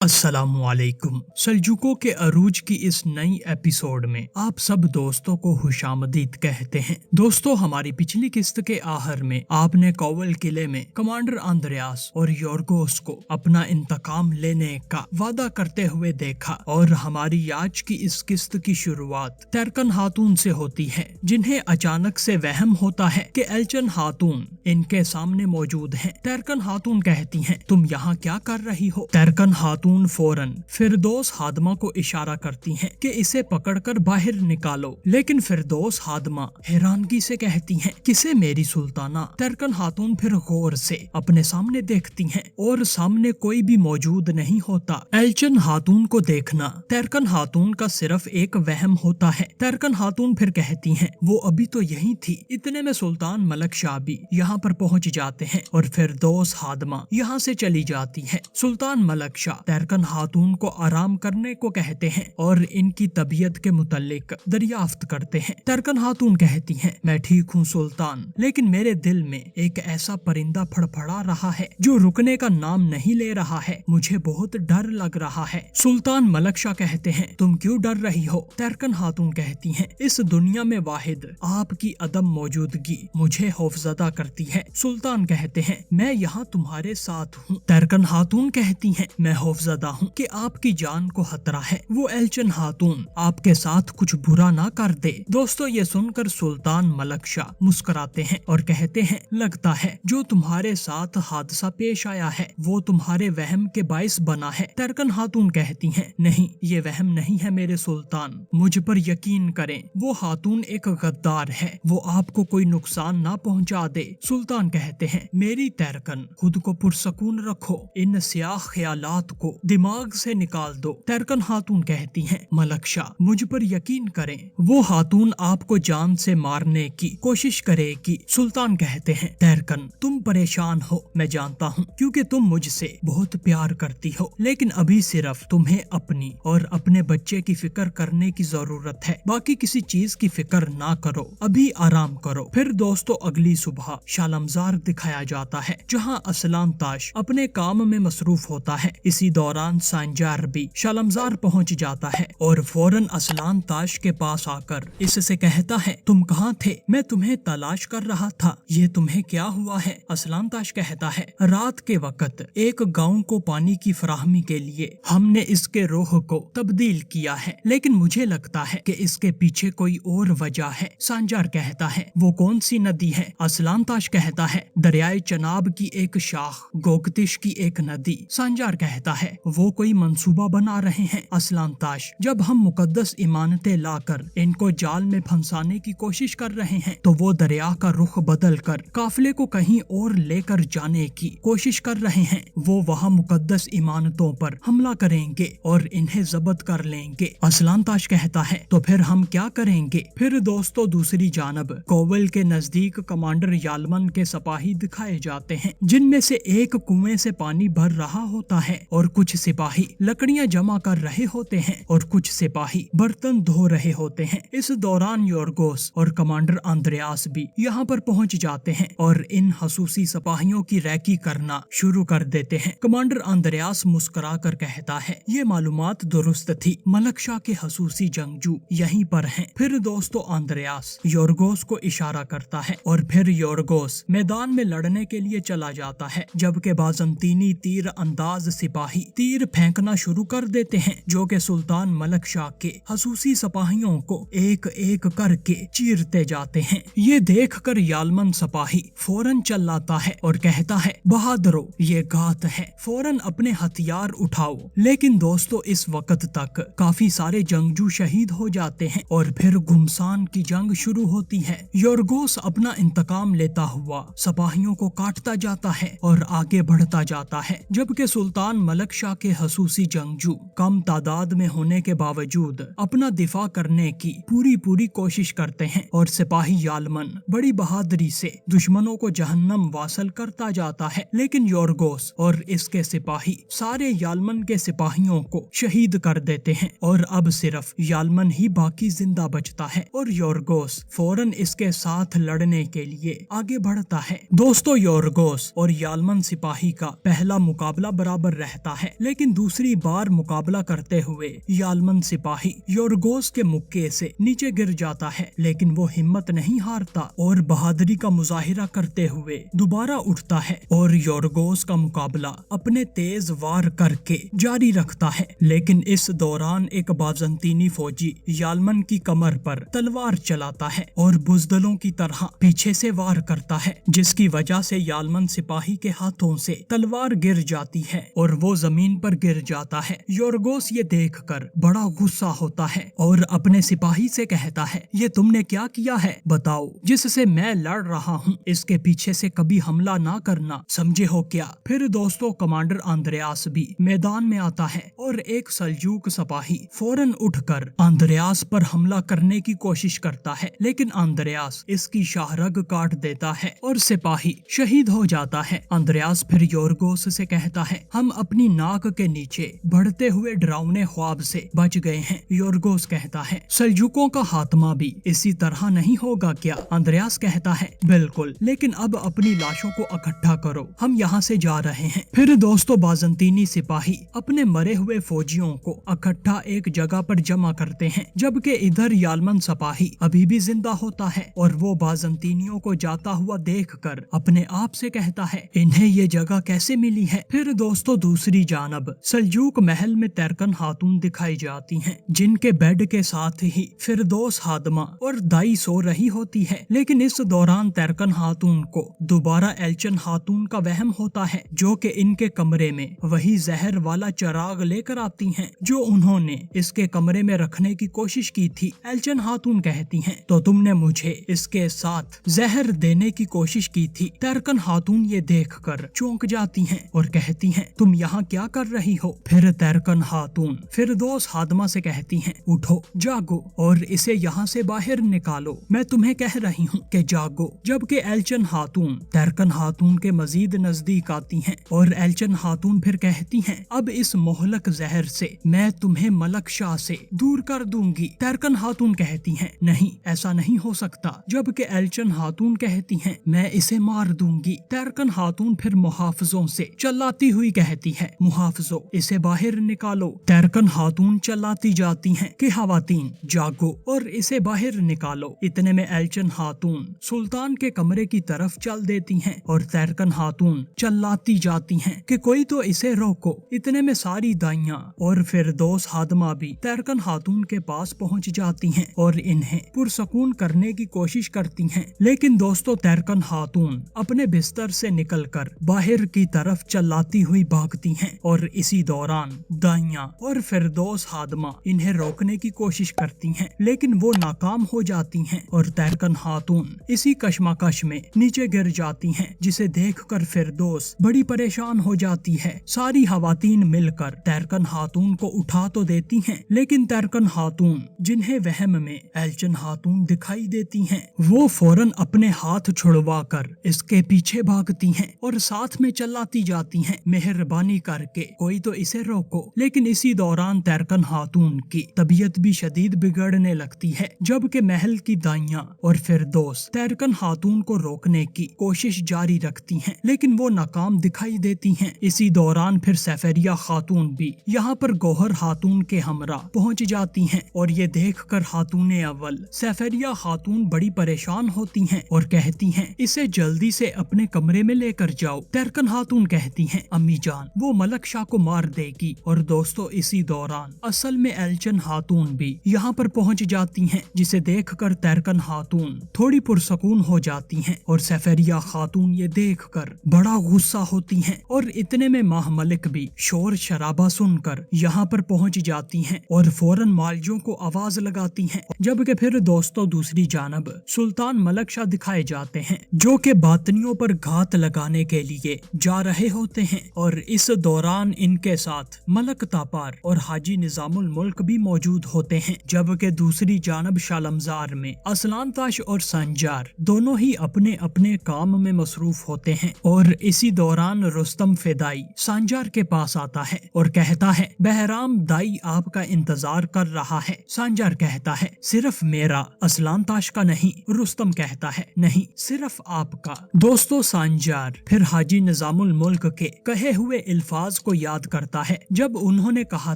السلام علیکم۔ سلجوقوں کے عروج کی اس نئی ایپیسوڈ میں آپ سب دوستوں کو خوش آمدید کہتے ہیں۔ دوستو، ہماری پچھلی قسط کے آخر میں آپ نے کوول قلعے میں کمانڈر اندریاس اور یورگوس کو اپنا انتقام لینے کا وعدہ کرتے ہوئے دیکھا، اور ہماری آج کی اس قسط کی شروعات تیرکن خاتون سے ہوتی ہے، جنہیں اچانک سے وہم ہوتا ہے کہ ایلچن خاتون ان کے سامنے موجود ہیں۔ تیرکن خاتون کہتی ہیں، تم یہاں کیا کر رہی ہو؟ تیرکن خاتون فوراً فردوس خادمہ کو اشارہ کرتی ہیں کہ اسے پکڑ کر باہر نکالو، لیکن فردوس خادمہ حیرانگی سے کہتی ہیں، کسے میری سلطانہ؟ تیرکن خاتون پھر غور سے اپنے سامنے دیکھتی ہیں اور سامنے کوئی بھی موجود نہیں ہوتا۔ ایلچن خاتون کو دیکھنا تیرکن خاتون کا صرف ایک وہم ہوتا ہے۔ تیرکن خاتون پھر کہتی ہیں، وہ ابھی تو یہی تھی۔ اتنے میں سلطان ملک شاہ بھی یہاں پر پہنچ جاتے ہیں اور فردوس خادمہ یہاں سے چلی جاتی ہے۔ سلطان ملک شاہ تیرکن خاتون کو آرام کرنے کو کہتے ہیں اور ان کی طبیعت کے متعلق دریافت کرتے ہیں۔ تیرکن خاتون کہتی ہیں، میں ٹھیک ہوں سلطان، لیکن میرے دل میں ایک ایسا پرندہ پھڑپھڑا رہا ہے جو رکنے کا نام نہیں لے رہا ہے، مجھے بہت ڈر لگ رہا ہے۔ سلطان ملک شاہ کہتے ہیں، تم کیوں ڈر رہی ہو؟ تیرکن خاتون کہتی ہیں، اس دنیا میں واحد آپ کی عدم موجودگی مجھے خوفزدہ کرتی ہے۔ سلطان کہتے ہیں، میں یہاں تمہارے ساتھ ہوں۔ تیرکن خاتون کہتی ہیں، میں خوفزدہ ہوں کہ آپ کی جان کو خطرہ ہے، وہ ایلچن خاتون آپ کے ساتھ کچھ برا نہ کر دے۔ دوستو، یہ سن کر سلطان ملک شاہ مسکراتے ہیں اور کہتے ہیں، لگتا ہے جو تمہارے ساتھ حادثہ پیش آیا ہے وہ تمہارے وہم کے باعث بنا ہے۔ تیرکن خاتون کہتی ہیں، نہیں، یہ وہم نہیں ہے میرے سلطان، مجھ پر یقین کریں، وہ خاتون ایک غدار ہے، وہ آپ کو کوئی نقصان نہ پہنچا دے۔ سلطان کہتے ہیں، میری تیرکن، خود کو پرسکون رکھو، ان سیاہ خیالات کو دماغ سے نکال دو۔ تیرکن خاتون کہتی ہیں، ملک شاہ، مجھ پر یقین کریں، وہ خاتون آپ کو جان سے مارنے کی کوشش کرے گی۔ سلطان کہتے ہیں، تیرکن، تم پریشان ہو، میں جانتا ہوں، کیونکہ تم مجھ سے بہت پیار کرتی ہو، لیکن ابھی صرف تمہیں اپنی اور اپنے بچے کی فکر کرنے کی ضرورت ہے، باقی کسی چیز کی فکر نہ کرو، ابھی آرام کرو۔ پھر دوستو، اگلی صبح شالمزار دکھایا جاتا ہے، جہاں اسلان تاش اپنے کام میں مصروف ہوتا ہے۔ اسی دوران سانجار بھی شالمزار پہنچ جاتا ہے اور فوراً اسلان تاش کے پاس آ کر اس سے کہتا ہے، تم کہاں تھے؟ میں تمہیں تلاش کر رہا تھا، یہ تمہیں کیا ہوا ہے؟ اسلان تاش کہتا ہے، رات کے وقت ایک گاؤں کو پانی کی فراہمی کے لیے ہم نے اس کے رخ کو تبدیل کیا ہے، لیکن مجھے لگتا ہے کہ اس کے پیچھے کوئی اور وجہ ہے۔ سانجار کہتا ہے، وہ کون سی ندی ہے؟ اسلان تاش کہتا ہے، دریائے چناب کی ایک شاخ، گوگتش کی ایک ندی۔ سانجار کہتا ہے، وہ کوئی منصوبہ بنا رہے ہیں اسلان تاش، جب ہم مقدس امانتیں لا کر ان کو جال میں پھنسانے کی کوشش کر رہے ہیں تو وہ دریا کا رخ بدل کر قافلے کو کہیں اور لے کر جانے کی کوشش کر رہے ہیں، وہ وہاں مقدس امانتوں پر حملہ کریں گے اور انہیں ضبط کر لیں گے۔ اسلان تاش کہتا ہے، تو پھر ہم کیا کریں گے؟ پھر دوستو، دوسری جانب کوول کے نزدیک کمانڈر یالمن کے سپاہی دکھائے جاتے ہیں، جن میں سے ایک کنویں سے پانی بھر رہا ہوتا ہے اور کچھ سپاہی لکڑیاں جمع کر رہے ہوتے ہیں اور کچھ سپاہی برتن دھو رہے ہوتے ہیں۔ اس دوران یورگوس اور کمانڈر اندریاس بھی یہاں پر پہنچ جاتے ہیں اور ان خصوصی سپاہیوں کی ریکی کرنا شروع کر دیتے ہیں۔ کمانڈر اندریاس مسکرا کر کہتا ہے، یہ معلومات درست تھی، ملک شاہ کے خصوصی جنگجو یہیں پر ہیں۔ پھر دوستو، اندریاس یورگوس کو اشارہ کرتا ہے اور پھر یورگوس میدان میں لڑنے کے لیے چلا جاتا ہے، جبکہ بازنطینی تیر انداز سپاہی تیر پھینکنا شروع کر دیتے ہیں، جو کہ سلطان ملک شاہ کے خصوصی سپاہیوں کو ایک ایک کر کے چیرتے جاتے ہیں۔ یہ دیکھ کر یالمن سپاہی فوراً چلاتا ہے اور کہتا ہے، بہادرو، یہ گھات ہے، فوراً اپنے ہتھیار اٹھاؤ۔ لیکن دوستو، اس وقت تک کافی سارے جنگجو شہید ہو جاتے ہیں اور پھر گھمسان کی جنگ شروع ہوتی ہے۔ یورگوس اپنا انتقام لیتا ہوا سپاہیوں کو کاٹتا جاتا ہے اور آگے بڑھتا جاتا ہے، جبکہ سلطان ملک شاہ کے خصوصی جنگجو کم تعداد میں ہونے کے باوجود اپنا دفاع کرنے کی پوری کوشش کرتے ہیں اور سپاہی یالمن بڑی بہادری سے دشمنوں کو جہنم واصل کرتا جاتا ہے، لیکن یورگوس اور اس کے سپاہی سارے یالمن کے سپاہیوں کو شہید کر دیتے ہیں اور اب صرف یالمن ہی باقی زندہ بچتا ہے اور یورگوس فوراً اس کے ساتھ لڑنے کے لیے آگے بڑھتا ہے۔ دوستو، یورگوس اور یالمن سپاہی کا پہلا مقابلہ برابر رہتا ہے है, लेकिन दूसरी बार मुकाबला करते हुए यालमन सिपाही योरगोस के मुक्के से नीचे गिर जाता है, लेकिन वो हिम्मत नहीं हारता और बहादुरी का मुजाहिरा करते हुए दोबारा उठता है और योरगोस का मुकाबला अपने तेज वार करके जारी रखता है। लेकिन इस दौरान एक बाज़ंतीनी फौजी यालमन की कमर पर तलवार चलाता है और बुजदलों की तरह पीछे से वार करता है, जिसकी वजह से यालमन सिपाही के हाथों से तलवार गिर जाती है और वो जमीन पर गिर जाता है। योरगोस ये देखकर बड़ा गुस्सा होता है और अपने सिपाही से कहता है, ये तुमने क्या किया है बताओ, जिससे मैं लड़ रहा हूँ इसके पीछे से कभी हमला ना करना, समझे हो क्या। फिर दोस्तों कमांडर आंद्रेयास भी मैदान में आता है और एक सल्जूक सिपाही फौरन उठकर आंद्रेयास पर हमला करने की कोशिश करता है, लेकिन आंद्रेयास इसकी शाहरग काट देता है और सिपाही शहीद हो जाता है। आंद्रेयास फिर योरगोस से कहता है, हम अपनी नाक के नीचे बढ़ते हुए डरावने ख्वाब से बच गए हैं। योरगोस कहता है, सल्जूकों का खात्मा भी इसी तरह नहीं होगा क्या। आंद्रेयास कहता है, बिल्कुल, लेकिन अब अपनी लाशों को इकट्ठा करो, हम यहाँ से जा रहे हैं। फिर दोस्तों बाज़ंतीनी सिपाही अपने मरे हुए फौजियों को इकट्ठा एक जगह पर जमा करते हैं, जबकि इधर यालमन सिपाही अभी भी जिंदा होता है और वो बाज़ंतीनियों को जाता हुआ देखकर अपने आप से कहता है, इन्हें ये जगह कैसे मिली है। फिर दोस्तों दूसरी जानब सल्जूक महल में तैरकन खातून दिखाई जाती हैं, जिनके बेड के साथ ही फिरदौस हादमा और दाई सो रही होती है। लेकिन इस दौरान तैरकन खातून को दोबारा एल्चन खातून का वहम होता है, जो कि इनके कमरे में वही जहर वाला चिराग लेकर आती हैं जो उन्होंने इसके कमरे में रखने की कोशिश की थी। एल्चन खातून कहती हैं, तो तुमने मुझे इसके साथ जहर देने की कोशिश की थी। तैरकन खातून ये देखकर चौंक जाती हैं और कहती हैं, तुम यहाँ क्या कर रही हो। फिर तैरकन खातून फिरदौस हादमा से कहती हैं, उठो, जागो और इसे यहाँ से बाहर निकालो, मैं तुम्हें कह रही हूँ कि जागो। जबकि एल्चन खातून तैरकन खातून के मजीद नजदीक आती हैं और एल्चन खातून फिर कहती हैं, अब इस मोहलक जहर से मैं तुम्हें मलक शाह से दूर कर दूंगी। तैरकन खातून कहती हैं, नहीं, ऐसा नहीं हो सकता। जबकि एल्चन खातून कहती हैं, मैं इसे मार दूंगी। तैरकन खातून फिर मुहाफिजों से चिल्लाती हुई कहती है, मुहाफिजों, इसे बाहर निकालो। तैरकन खातून चिल्लाती जाती हैं कि खवातीन जागो और इसे बाहर निकालो। इतने में एल्चन खातून सुल्तान के कमरे की तरफ चल देती हैं और तैरकन खातून चिल्लाती जाती हैं कि कोई तो इसे रोको। इतने में सारी दाइयां और फिरदौस हादमा भी तैरकन खातून के पास पहुंच जाती हैं और इन्हें पुरसकून करने की कोशिश करती हैं। लेकिन दोस्तों तैरकन खातून अपने बिस्तर से निकलकर बाहर की तरफ चिल्लाती हुई भागती हैं और इसी दौरान दाइयां और फिरदौस हादमा इन्हें रोकने की कोशिश करती हैं, लेकिन वो नाकाम हो जाती हैं और तैरकन खातून इसी कशमकश में नीचे गिर जाती हैं, जिसे देखकर फिरदौस बड़ी परेशान हो जाती है। सारी खवातीन मिलकर तैरकन खातून को उठा तो देती हैं, लेकिन तैरकन खातून जिन्हें वहम में एल्चन खातून दिखाई देती हैं, वो फौरन अपने हाथ छुड़वा कर इसके पीछे भागती हैं और साथ में चिल्लाती जाती हैं, मेहरबानी करके कोई तो इसे रोको। लेकिन इसी दौरान तैरकन खातून की तबीयत भी शदीद बिगड़ने लगती है, जबकि महल की दाइयां और फिरदौस तैरकन खातून को रोकने की कोशिश जारी रखती हैं, लेकिन वो नाकाम दिखाई देती हैं। इसी दौरान फिर सफेरिया खातून भी यहाँ पर गौहर खातून के हमरा पहुँच जाती हैं और ये देखकर खातून अव्वल सफेरिया खातून बड़ी परेशान होती हैं और कहती हैं, इसे जल्दी से अपने कमरे में लेकर जाओ। तैरकन खातून कहती हैं, अम्मी जान, वो मलक शाह को मार देगी। और दोस्तों इसी दौरान असल में एल्चन खातून भी यहाँ पर पहुँच जाती हैं, जिसे देखकर तैरकन खातून थोड़ी पुरसकून हो जाती हैं और सफेरिया खातून ये देखकर बड़ा गुस्सा होती हैं और इतने में माह मलिक भी शोर शराबा सुनकर यहाँ पर पहुँच जाती हैं और फौरन मालजों को आवाज लगाती हैं। जबकि फिर दोस्तों दूसरी जानब सुल्तान मलक शाह दिखाए जाते हैं, जो कि बातनियों पर घात लगाने के लिए जा रहे होते हैं और इस दौरान इनके साथ मलक तापार और हाजी निजामुल मुल्क भी मौजूद होते हैं। जबकि दूसरी जानब शालमजार में असलान ताश और संजार दोनों ही अपने अपने काम में मसरूफ होते हैं और इसी दौरान रुस्तम फिदाई संजार के पास आता है और कहता है, बहराम दाई आपका इंतजार कर रहा है। संजार कहता है, सिर्फ मेरा, असलान ताश का नहीं। रुस्तम कहता है, नहीं, सिर्फ आपका। दोस्तों संजार फिर हाजी निजामुल मुल्क के कहे हुए अल्फाज को याद करता है जब उन्होंने कहा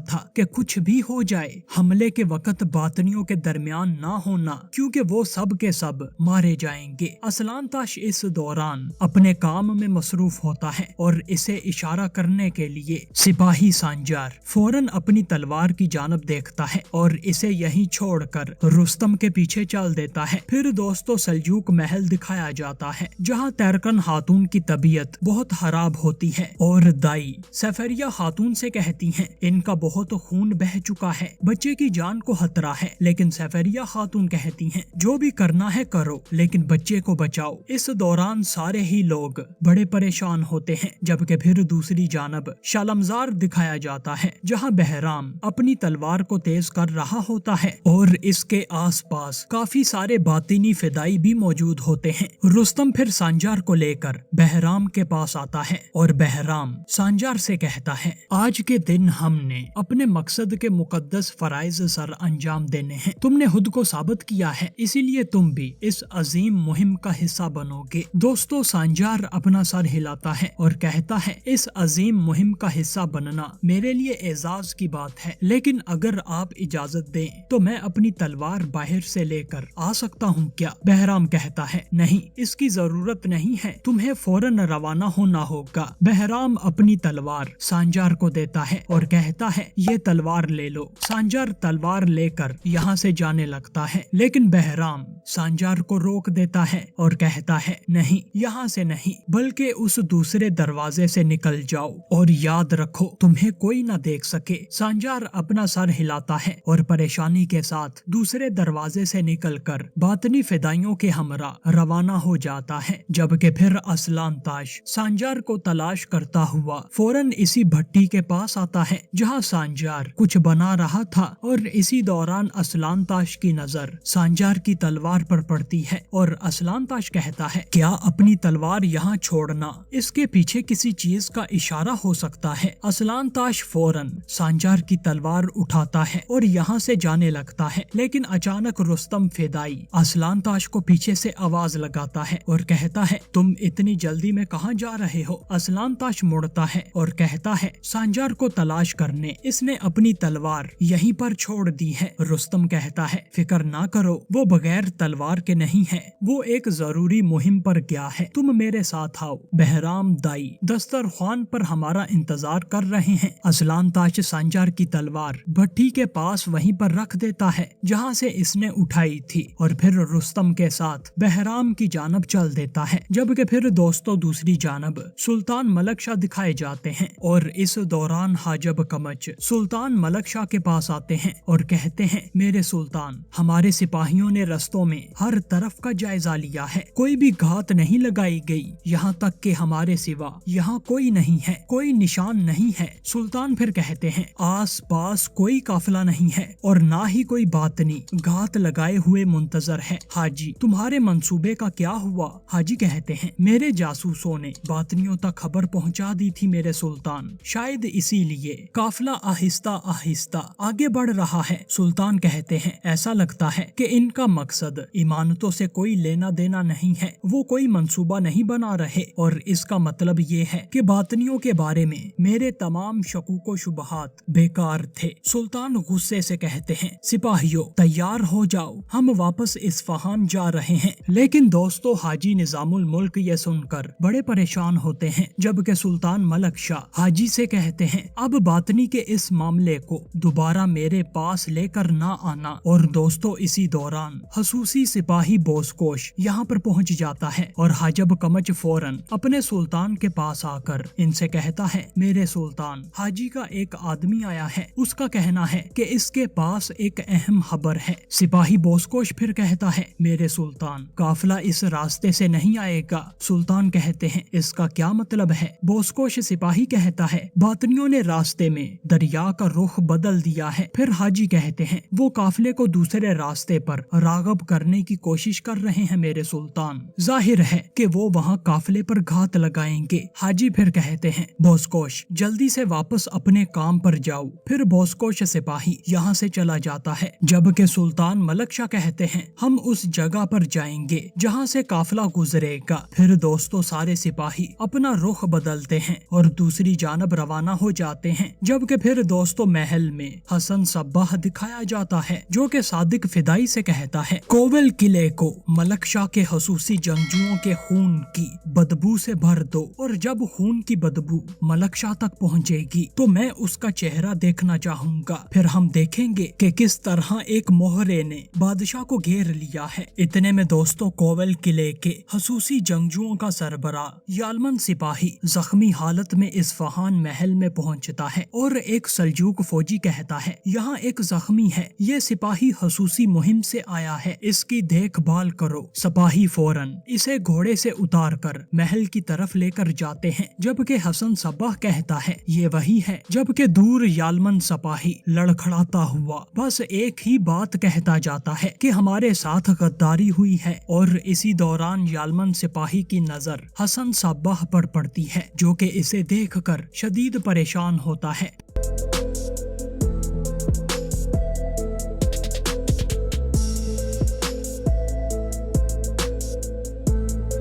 था कि कुछ भी हो जाए हमले के वक्त बातनियों के दरमियान ना होना, क्योंकि वो सब के सब मारे जाएंगे। असलान ताश इस दौरान अपने काम में मसरूफ होता है और इसे इशारा करने के लिए सिपाही सांजार फौरन अपनी तलवार की जानिब देखता है और इसे यहीं छोड़कर रुस्तम के पीछे चल देता है। फिर दोस्तों सल्जूक महल दिखाया जाता है जहाँ तैरकन खातून की तबीयत बहुत खराब होती है और दाई सफरिया खातून से कहती हैं इनका बहुत खून बह चुका है, बच्चे की जान को खतरा है। लेकिन सफरिया खातून कहती हैं जो भी करना है करो लेकिन बच्चे को बचाओ। इस दौरान सारे ही लोग बड़े परेशान होते हैं, जबकि फिर दूसरी जानब शालमजार दिखाया जाता है जहाँ बहराम अपनी तलवार को तेज कर रहा होता है और इसके आसपास काफी सारे बातिनी फिदाई भी मौजूद होते हैं। रुस्तम फिर सांजार को लेकर बहराम के पास आता है और बहराम सांजार से कहता है आज के दिन हमने अपने मकसद के मुकद्दस फराइज सर अंजाम देने हैं। तुमने खुद को साबित किया है, इसीलिए तुम भी इस अजीम मुहिम का हिस्सा बनोगे। दोस्तों सांजार अपना सर हिलाता है और कहता है इस अजीम मुहिम का हिस्सा बनना मेरे लिए एजाज की बात है, लेकिन अगर आप इजाजत दें तो मैं अपनी तलवार बाहर से लेकर आ सकता हूँ क्या? बहराम कहता है नहीं, इसकी जरूरत नहीं है, तुम्हें फौरन रवाना होना होगा। बहराम अपनी तलवार सांजार को देता है और कहता है ये तलवार ले लो। सांजार तलवार लेकर यहाँ से जाने लगता है, लेकिन बहराम सांजार को रोक देता है और कहता है नहीं, यहाँ से नहीं बल्कि उस दूसरे दरवाजे से निकल जाओ और याद रखो तुम्हें कोई न देख सके। सांजार अपना सर हिलाता है और परेशानी के साथ दूसरे दरवाजे से निकलकर बातनी फिदाइयों के हमरा रवाना हो जाता है, जबकि फिर असलान ताश सांजार को तलाश करता हुआ फौरन इसी भट्टी के पास आता है जहाँ सांजार कुछ बना रहा था और इसी दौरान असलान ताश की नजर सांजार की तलवार पर पड़ती है और असलान ताश कहता है क्या अपनी तलवार यहाँ छोड़ना, इसके पीछे किसी चीज का इशारा हो सकता है। असलान ताश फौरन सांजार की तलवार उठाता है और यहाँ से जाने लगता है, लेकिन अचानक रुस्तम फिदाई असलान ताश को पीछे से आवाज लगाता है और कहता है तुम इतनी जल्दी में कहाँ जा रहे हो? असलान ताश मुड़ता है और कहता है सांजार को तलाश करने, इसने अपनी तलवार यहीं पर छोड़ दी है। रुस्तम कहता है फिक्र ना करो, वो बगैर तलवार के नहीं है, वो एक जरूरी मुहिम पर गया है, तुम मेरे साथ आओ। बहराम दाई दस्तरखान पर हमारा इंतजार कर रहे हैं। असलान ताश सांजार की तलवार भट्टी के पास वहीं पर रख देता है जहाँ से इसने उठाई थी और फिर रुस्तम के साथ बहराम की जानब चल देता है, जबकि फिर दोस्तों दूसरी जानब सुल्तान मलक शाह दिखाए जाते हैं और इस दौरान हाजब कमच सुल्तान मलक शाह के पास आते हैं और कहते हैं मेरे सुल्तान, हमारे सिपाहियों ने रस्तों में हर तरफ का जायजा लिया है, कोई भी घात नहीं लगाई गई, यहाँ तक कि हमारे सिवा यहाँ कोई नहीं है, कोई निशान नहीं है। सुल्तान फिर कहते हैं आस पास कोई काफिला नहीं है और ना ही कोई बातनी घात लगाए हुए मुंतजर है। हाजी तुम्हारे मंसूबे का क्या हुआ? हाजी कहते हैं मेरे जासूसों ने बातनियों तक खबर पहुंचा दी थी मेरे सुल्तान, शायद इसीलिए काफिला आहिस्ता आहिस्ता आगे बढ़ रहा है। सुल्तान कहते हैं ऐसा लगता है कि इनका मकसद इमानतों से कोई लेना देना नहीं है, वो कोई मंसूबा नहीं बना रहे और इसका मतलब ये है कि बातनियों के बारे में मेरे तमाम शकूक शुबहात बेकार थे। सुल्तान गुस्से से कहते हैं सिपाहियों तैयार हो जाओ, हम वापस इस्फहान जा रहे हैं। लेकिन दोस्तों हाजी निजामुल मुल्क ये सुनकर बड़े परेशान होते हैं, जबकि सुल्तान मलक शाह हाजी से कहते हैं अब बातनी के इस मामले को दोबारा मेरे पास लेकर ना आना। और दोस्तों इसी दौरान खसूसी सिपाही बोसकोश यहाँ पर पहुँच जाता है और हाजब कमच फौरन अपने सुल्तान के पास आकर इनसे कहता है मेरे सुल्तान, हाजी का एक आदमी आया है, उसका कहना है कि इसके पास एक अहम खबर है। सिपाही बोसकोश फिर कहता है मेरे सुल्तान, काफिला इस रास्ते से नहीं आएगा। सुल्तान कहते हैं इसका क्या मतलब है? बोसकोश सिपाही कहता है बातनियों ने रास्ते में दरिया का रुख बदल दिया है। फिर हाजी कहते हैं वो काफिले को दूसरे रास्ते पर रागब करने की कोशिश कर रहे हैं मेरे सुल्तान, जाहिर है कि वो वहाँ काफिले पर घात लगाएंगे। हाजी फिर कहते हैं बोसकोश जल्दी से वापस अपने काम पर जाओ। फिर बोसकोश सिपाही यहाँ से चला जाता है, जबकि सुल्तान मलक शाह कहते हैं हम उस जगह पर जाएंगे जहाँ से काफिला गुजरेगा। फिर दोस्तों सारे सिपाही अपना रुख बदलते हैं और दूसरी दूसरी जानब रवाना हो जाते हैं। जबकि फिर दोस्तों महल में हसन सब्बाह दिखाया जाता है जो कि सादिक फिदाई से कहता है, कोवल किले को मलक शाह के खसूसी जंगजुओं के खून की बदबू से भर दो और जब खून की बदबू मलक शाह तक पहुंचेगी तो मैं उसका चेहरा देखना चाहूंगा। फिर हम देखेंगे कि किस तरह एक मोहरे ने बादशाह को घेर लिया है। इतने में दोस्तों कोवल किले के खसूसी जंगजुओं का सरबराह यालमन सिपाही जख्मी हालत में इस्फहान महल में पहुंचता है और एक सल्जूक फौजी कहता है, यहाँ एक जख्मी है, ये सिपाही खसूसी मुहिम से आया है, इसकी देखभाल करो। सिपाही फौरन इसे घोड़े से उतार कर महल की तरफ लेकर जाते हैं। जबकि हसन सब्बाह कहता है, ये वही है। जबकि दूर यालमन सिपाही लड़खड़ाता हुआ बस एक ही बात कहता जाता है कि हमारे साथ गद्दारी हुई है। और इसी दौरान यालमन सिपाही की नजर हसन सब्बाह पर पड़ती है जो कि इसे देखकर शदीद परेशान होता है।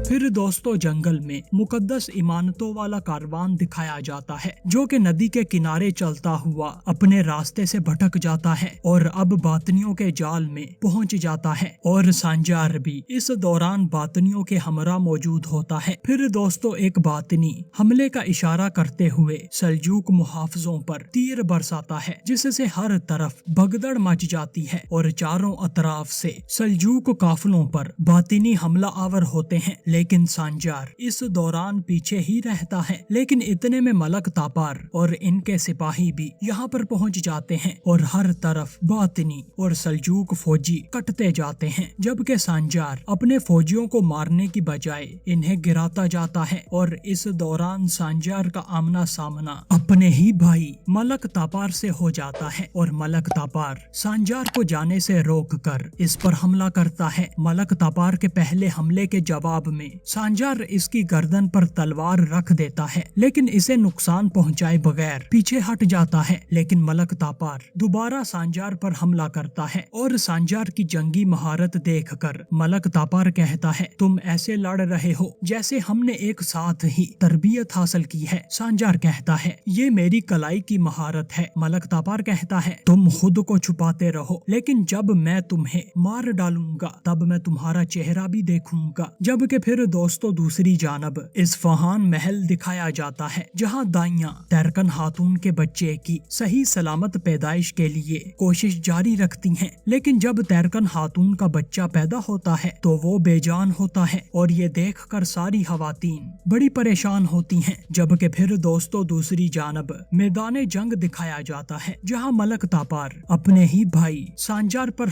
फिर दोस्तों जंगल में मुकद्दस इमानतों वाला कारवान दिखाया जाता है जो कि नदी के किनारे चलता हुआ अपने रास्ते से भटक जाता है और अब बातनियों के जाल में पहुंच जाता है और सांजार भी इस दौरान बातनियों के हमरा मौजूद होता है। फिर दोस्तों एक बातनी हमले का इशारा करते हुए सल्जूक मुहाफिजों पर तीर बरसाता है जिससे हर तरफ भगदड़ मच जाती है और चारों अतराफ से सल्जूक काफिलों पर बातिनी हमला आवर होते हैं। लेकिन सांजार इस दौरान पीछे ही रहता है। लेकिन इतने में मलक तापार और इनके सिपाही भी यहाँ पर पहुँच जाते हैं और हर तरफ बातिनी और सल्जूक फौजी कटते जाते हैं। जबकि सांजार अपने फौजियों को मारने की बजाय इन्हें गिराता जाता है और इस दौरान सांजार का आमना सामना अपने ही भाई मलक तापार से हो जाता है और मलक तापार सांजार को जाने से रोककर इस पर हमला करता है। मलक तापार के पहले हमले के जवाब में सांजार इसकी गर्दन पर तलवार रख देता है लेकिन इसे नुकसान पहुंचाए बगैर पीछे हट जाता है। लेकिन मलक तापार दोबारा सांजार पर हमला करता है और सांजार की जंगी महारत देखकर मलक तापार कहता है, तुम ऐसे लड़ रहे हो जैसे हमने एक साथ ही तरबियत हासिल की है। सांजार कहता है, ये मेरी कलाई की महारत है। मलक तापार कहता है, तुम खुद को छुपाते रहो लेकिन जब मैं तुम्हें मार डालूंगा तब मैं तुम्हारा चेहरा भी देखूंगा। जबकि फिर दोस्तों दूसरी जानब इस्फहान महल दिखाया जाता है जहां दाइयां तैरकन खातून के बच्चे की सही सलामत पैदाइश के लिए कोशिश जारी रखती हैं। लेकिन जब तैरकन खातून का बच्चा पैदा होता है तो वो बेजान होता है और ये देखकर सारी खवातीन बड़ी परेशान होती हैं। जबकि फिर दोस्तों दूसरी जानब मैदान जंग दिखाया जाता है जहां मलक तापार अपने ही भाई सांजार पर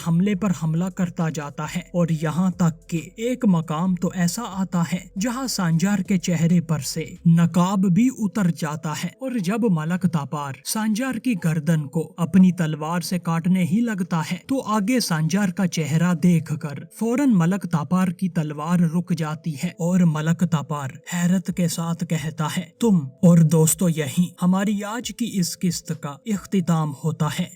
हमला करता जाता है और यहाँ तक कि एक मकाम तो ऐसा आता है जहां सांजार के चेहरे पर से नकाब भी उतर जाता है और जब मलक तापार सांजार की गर्दन को अपनी तलवार से काटने ही लगता है तो आगे सांजार का चेहरा देखकर फौरन मलक तापार की तलवार रुक जाती है और मलक तापार हैरत के साथ कहता है, तुम। और दोस्तों यही हमारी आज की इस किस्त का इख्तिताम होता है।